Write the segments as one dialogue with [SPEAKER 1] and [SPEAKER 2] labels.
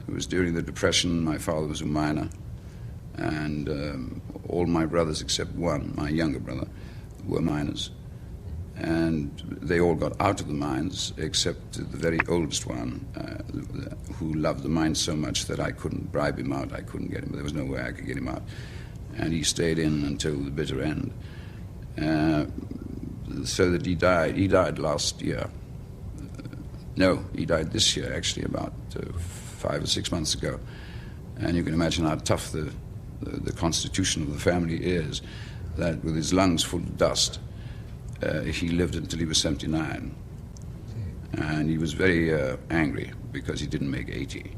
[SPEAKER 1] It was during the Depression. My father was a miner, and all my brothers except one, my younger brother, were miners. And they all got out of the mines except the very oldest one, who loved the mines so much that I couldn't bribe him out. I couldn't get him. There was no way I could get him out. And he stayed in until the bitter end. So that he died. He died last year. No, he died this year, actually, about 5 or 6 months ago. And you can imagine how tough the constitution of the family is, that with his lungs full of dust, he lived until he was 79. And he was very angry because he didn't make 80.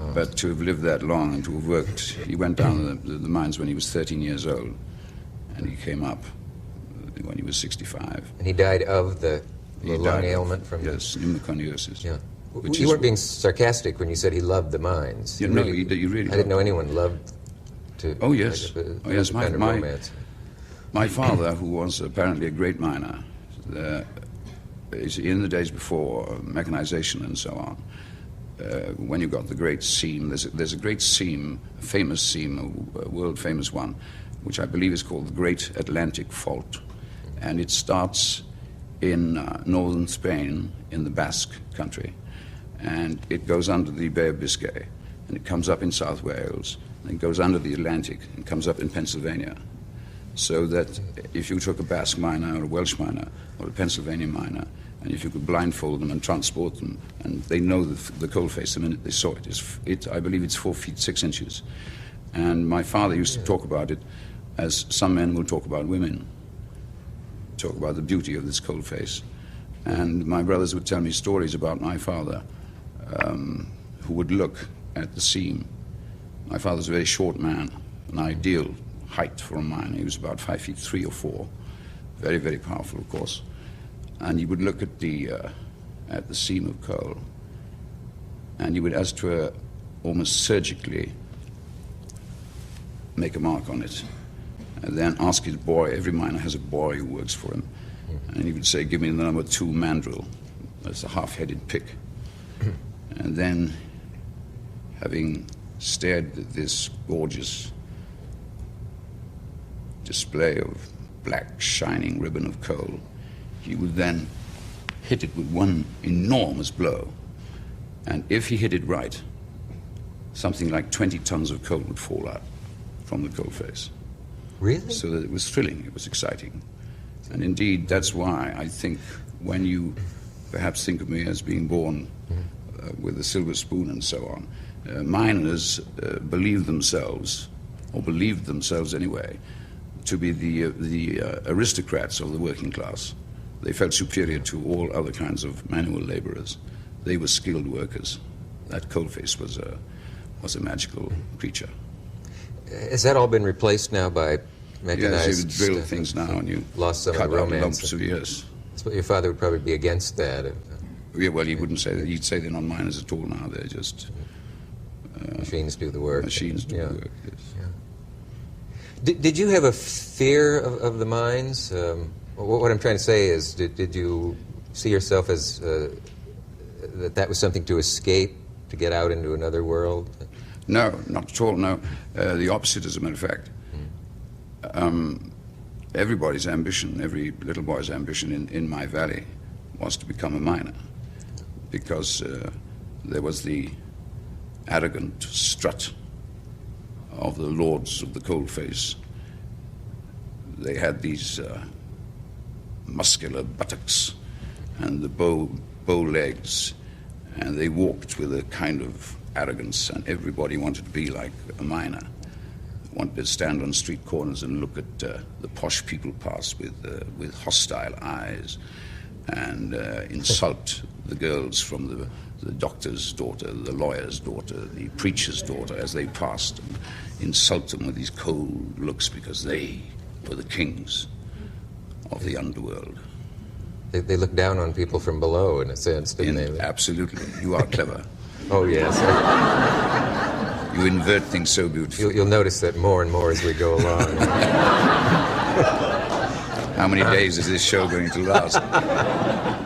[SPEAKER 1] Oh. But to have lived that long and to have worked, he went down the mines when he was 13 years old, and he came up when he was 65.
[SPEAKER 2] And he died of the lung ailment from...
[SPEAKER 1] Yes, pneumoconiosis.
[SPEAKER 2] Yeah. You weren't being sarcastic when you said he loved the mines.
[SPEAKER 1] You really, you really
[SPEAKER 2] I didn't know anyone loved to...
[SPEAKER 1] Oh, yes. Yes, my father, who was apparently a great miner, in the days before mechanization and so on, when you got the great seam, there's a great seam, a famous seam, a world-famous one, which I believe is called the Great Atlantic Fault. And it starts in northern Spain, in the Basque country. And it goes under the Bay of Biscay, and it comes up in South Wales, and it goes under the Atlantic, and comes up in Pennsylvania. So that if you took a Basque miner or a Welsh miner or a Pennsylvania miner, and if you could blindfold them and transport them, and they know the coal face the minute they saw it, I believe it's 4 feet 6 inches. And my father used to talk about it as some men will talk about women, talk about the beauty of this coal face. And my brothers would tell me stories about my father, who would look at the seam. My father's a very short man, an ideal height for a miner. He was about 5 feet 3 or 4, very, very powerful, of course. And he would look at the seam of coal, and he would, as it were, almost surgically make a mark on it, and then ask his boy. Every miner has a boy who works for him, and he would say, "Give me the number 2 mandrel." That's a half-headed pick. And then, having stared at this gorgeous display of black, shining ribbon of coal, he would then hit it with one enormous blow. And if he hit it right, something like 20 tons of coal would fall out from the coal face.
[SPEAKER 2] Really?
[SPEAKER 1] So that it was thrilling, it was exciting. And indeed, that's why I think when you perhaps think of me as being born with a silver spoon and so on, miners believed themselves anyway, to be the aristocrats of the working class. They felt superior to all other kinds of manual laborers. They were skilled workers. That coalface was a magical creature.
[SPEAKER 2] Has that all been replaced now by mechanized?
[SPEAKER 1] Yes, you drill things now and you
[SPEAKER 2] lost some
[SPEAKER 1] cut
[SPEAKER 2] of the romance.
[SPEAKER 1] Out lumps of years.
[SPEAKER 2] That's what your father would probably be against that.
[SPEAKER 1] Yeah, well, he wouldn't say that. He'd say they're not miners at all now. They're just
[SPEAKER 2] machines do the work.
[SPEAKER 1] Machines do the work. Yes.
[SPEAKER 2] Yeah. Did you have a fear of the mines? What I'm trying to say is, did you see yourself as that was something to escape, to get out into another world?
[SPEAKER 1] No, not at all, no. The opposite, as a matter of fact. Everybody's ambition, every little boy's ambition in my valley was to become a miner, because there was the arrogant strut of the lords of the coalface. They had these muscular buttocks and the bow legs, and they walked with a kind of arrogance, and everybody wanted to be like a miner. Wanted to stand on street corners and look at the posh people pass with hostile eyes, and insult the girls from the doctor's daughter, the lawyer's daughter, the preacher's daughter as they passed, and insult them with these cold looks because they were the kings of the underworld.
[SPEAKER 2] They looked down on people from below, in a sense, didn't they?
[SPEAKER 1] Absolutely. You are clever.
[SPEAKER 2] Oh, yes.
[SPEAKER 1] You invert things so beautifully.
[SPEAKER 2] You'll notice that more and more as we go along.
[SPEAKER 1] How many days is this show going to last?